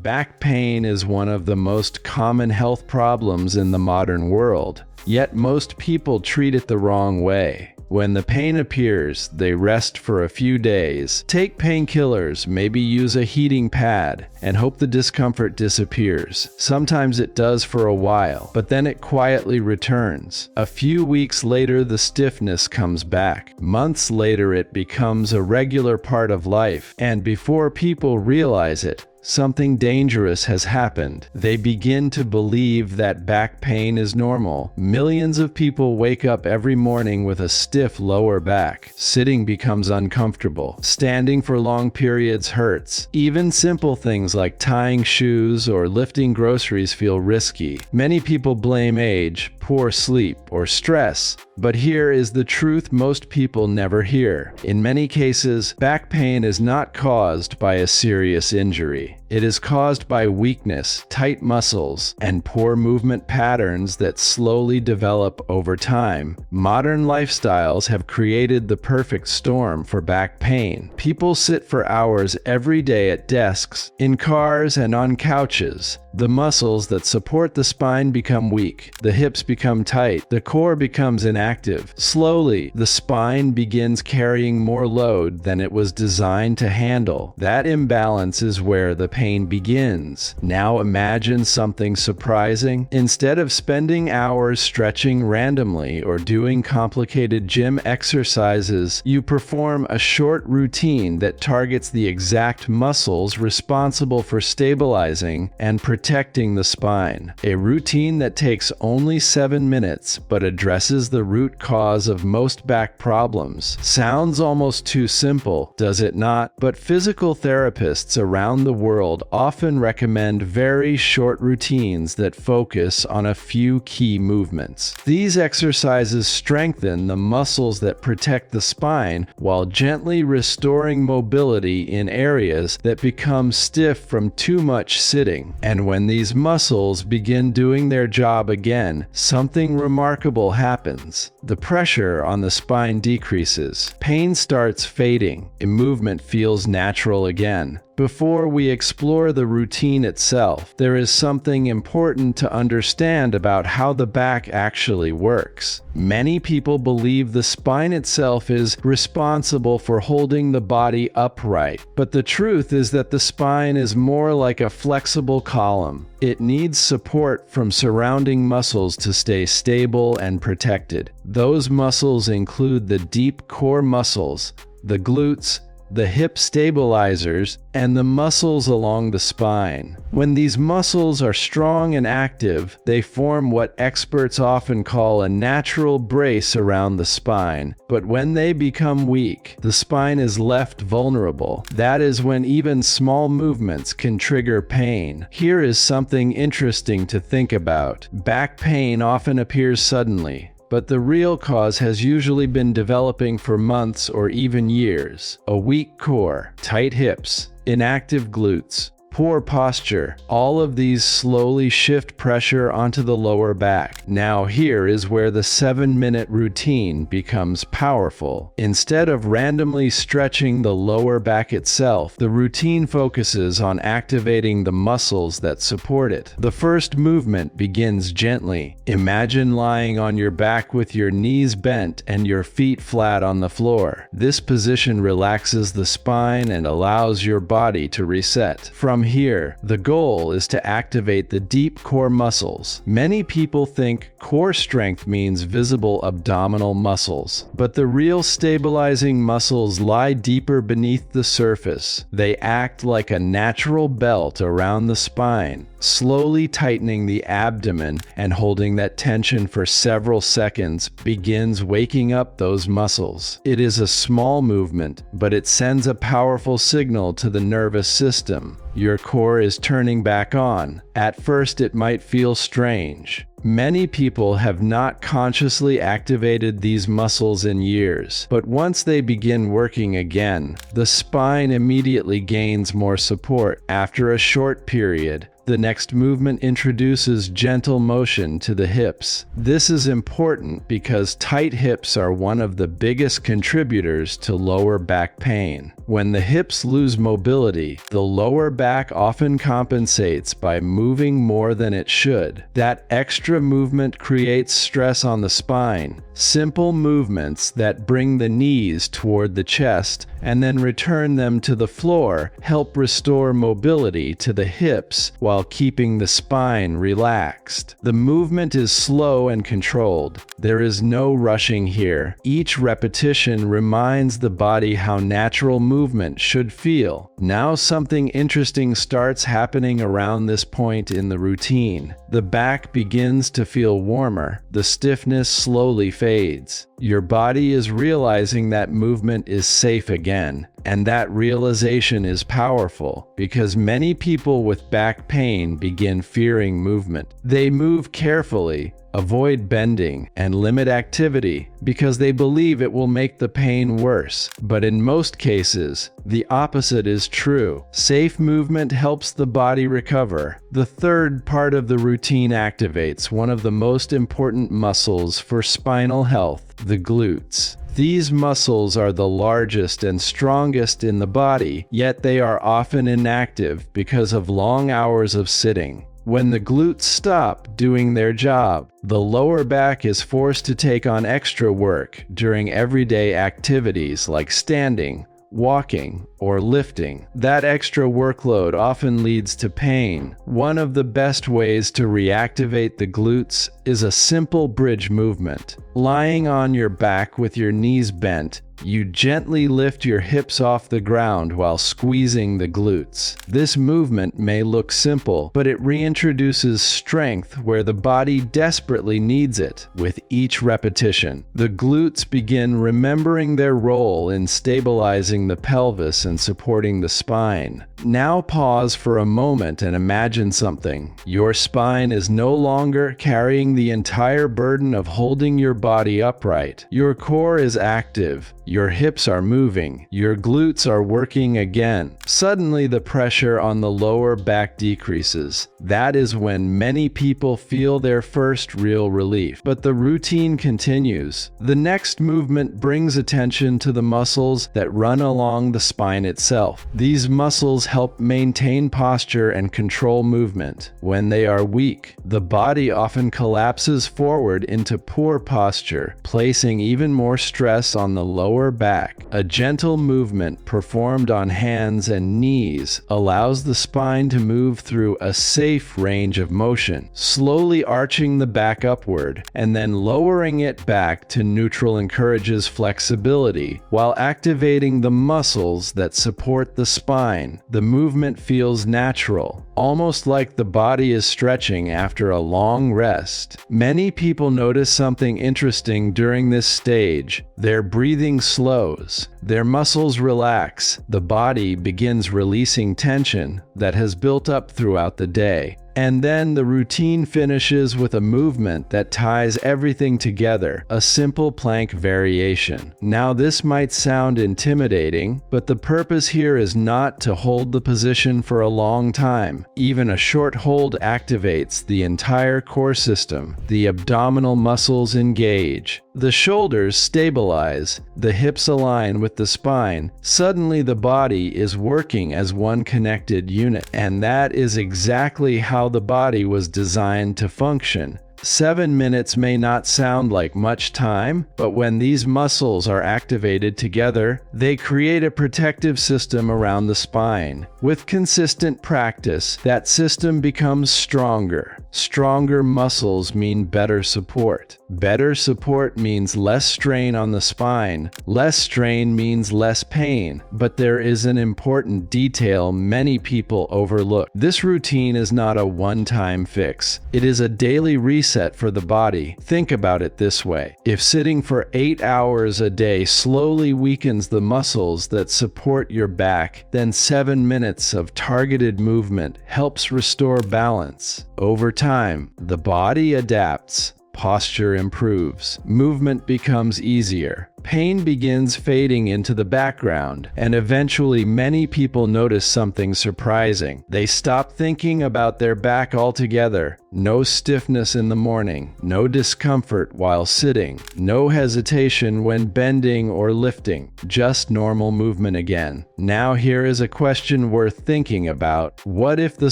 Back pain is one of the most common health problems in the modern world, yet most people treat it the wrong way. When the pain appears, they rest for a few days, take painkillers, maybe use a heating pad, and hope the discomfort disappears. Sometimes it does for a while, but then it quietly returns. A few weeks later, the stiffness comes back. Months later, it becomes a regular part of life, and before people realize it, something dangerous has happened. They begin to believe that back pain is normal. Millions of people wake up every morning with a stiff lower back. Sitting becomes uncomfortable. Standing for long periods hurts. Even simple things like tying shoes or lifting groceries feel risky. Many people blame age, poor sleep, or stress. But here is the truth most people never hear. In many cases, back pain is not caused by a serious injury. It is caused by weakness, tight muscles, and poor movement patterns that slowly develop over time. Modern lifestyles have created the perfect storm for back pain. People sit for hours every day at desks, in cars, and on couches. The muscles that support the spine become weak, the hips become tight, the core becomes inactive. Slowly, the spine begins carrying more load than it was designed to handle. That imbalance is where the pain begins. Now imagine something surprising. Instead of spending hours stretching randomly or doing complicated gym exercises, you perform a short routine that targets the exact muscles responsible for stabilizing and protecting the spine. A routine that takes only 7 minutes but addresses the root cause of most back problems. Sounds almost too simple, does it not? But physical therapists around the world often recommend very short routines that focus on a few key movements. These exercises strengthen the muscles that protect the spine while gently restoring mobility in areas that become stiff from too much sitting. And when these muscles begin doing their job again, something remarkable happens. The pressure on the spine decreases. Pain starts fading. Movement feels natural again. Before we explore the routine itself, there is something important to understand about how the back actually works. Many people believe the spine itself is responsible for holding the body upright, but the truth is that the spine is more like a flexible column. It needs support from surrounding muscles to stay stable and protected. Those muscles include the deep core muscles, the glutes, the hip stabilizers, and the muscles along the spine. When these muscles are strong and active, they form what experts often call a natural brace around the spine. But when they become weak, the spine is left vulnerable. That is when even small movements can trigger pain. Here is something interesting to think about. Back pain often appears suddenly, but the real cause has usually been developing for months or even years. A weak core, tight hips, inactive glutes, poor posture, all of these slowly shift pressure onto the lower back. Now here is where the 7-minute routine becomes powerful. Instead of randomly stretching the lower back itself, the routine focuses on activating the muscles that support it. The first movement begins gently. Imagine lying on your back with your knees bent and your feet flat on the floor. This position relaxes the spine and allows your body to reset. From here, the goal is to activate the deep core muscles. Many people think core strength means visible abdominal muscles, but the real stabilizing muscles lie deeper beneath the surface. They act like a natural belt around the spine, slowly tightening the abdomen and holding that tension for several seconds begins waking up those muscles. It is a small movement, but it sends a powerful signal to the nervous system. Your core is turning back on. At first, it might feel strange. Many people have not consciously activated these muscles in years, but once they begin working again, the spine immediately gains more support. After a short period, The next movement introduces gentle motion to the hips. This is important because tight hips are one of the biggest contributors to lower back pain. When the hips lose mobility, the lower back often compensates by moving more than it should. That extra movement creates stress on the spine. Simple movements that bring the knees toward the chest and then return them to the floor help restore mobility to the hips while keeping the spine relaxed. The movement is slow and controlled. There is no rushing here. Each repetition reminds the body how natural movement should feel. Now something interesting starts happening around this point in the routine. The back begins to feel warmer. The stiffness slowly fades. Your body is realizing that movement is safe again. And that realization is powerful because many people with back pain begin fearing movement. They move carefully, avoid bending, and limit activity because they believe it will make the pain worse. But in most cases, the opposite is true. Safe movement helps the body recover. The third part of the routine activates one of the most important muscles for spinal health, the glutes. These muscles are the largest and strongest in the body, yet they are often inactive because of long hours of sitting. When the glutes stop doing their job, the lower back is forced to take on extra work during everyday activities like standing, walking, or lifting. That extra workload often leads to pain. One of the best ways to reactivate the glutes is a simple bridge movement. Lying on your back with your knees bent, you gently lift your hips off the ground while squeezing the glutes. This movement may look simple, but it reintroduces strength where the body desperately needs it. With each repetition, the glutes begin remembering their role in stabilizing the pelvis and supporting the spine. Now pause for a moment and imagine something. Your spine is no longer carrying the entire burden of holding your body upright. Your core is active. Your hips are moving. Your glutes are working again. Suddenly, the pressure on the lower back decreases. That is when many people feel their first real relief. But the routine continues. The next movement brings attention to the muscles that run along the spine itself. These muscles help maintain posture and control movement. When they are weak, the body often collapses forward into poor posture, placing even more stress on the lower back. A gentle movement performed on hands and knees allows the spine to move through a safe range of motion, slowly arching the back upward and then lowering it back to neutral encourages flexibility while activating the muscles that support the spine. The movement feels natural, almost like the body is stretching after a long rest. Many people notice something interesting during this stage. Their breathing slows, their muscles relax, the body begins releasing tension that has built up throughout the day. And then the routine finishes with a movement that ties everything together, a simple plank variation. Now this might sound intimidating, but the purpose here is not to hold the position for a long time. Even a short hold activates the entire core system. The abdominal muscles engage. The shoulders stabilize, the hips align with the spine. Suddenly the body is working as one connected unit. And that is exactly how the body was designed to function. 7 minutes may not sound like much time, but when these muscles are activated together, they create a protective system around the spine. With consistent practice, that system becomes stronger. Stronger muscles mean better support. Better support means less strain on the spine. Less strain means less pain. But there is an important detail many people overlook. This routine is not a one-time fix. It is a daily reset for the body. Think about it this way. If sitting for 8 hours a day slowly weakens the muscles that support your back, then 7 minutes of targeted movement helps restore balance. Over time, the body adapts. Posture improves. Movement becomes easier. pain begins fading into the background, and eventually many people notice something surprising. They stop thinking about their back altogether. No stiffness in the morning, no discomfort while sitting, no hesitation when bending or lifting, just normal movement again. Now here is a question worth thinking about. What if the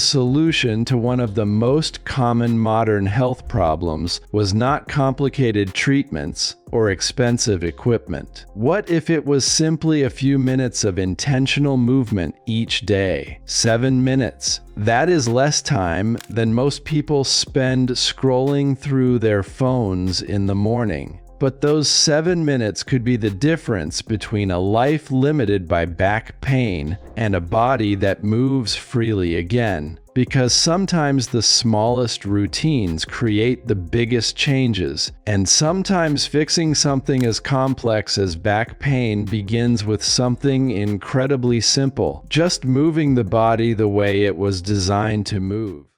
solution to one of the most common modern health problems was not complicated treatments or expensive equipment? What if it was simply a few minutes of intentional movement each day? 7 minutes. That is less time than most people spend scrolling through their phones in the morning. But those 7 minutes could be the difference between a life limited by back pain and a body that moves freely again. Because sometimes the smallest routines create the biggest changes, and sometimes fixing something as complex as back pain begins with something incredibly simple, just moving the body the way it was designed to move.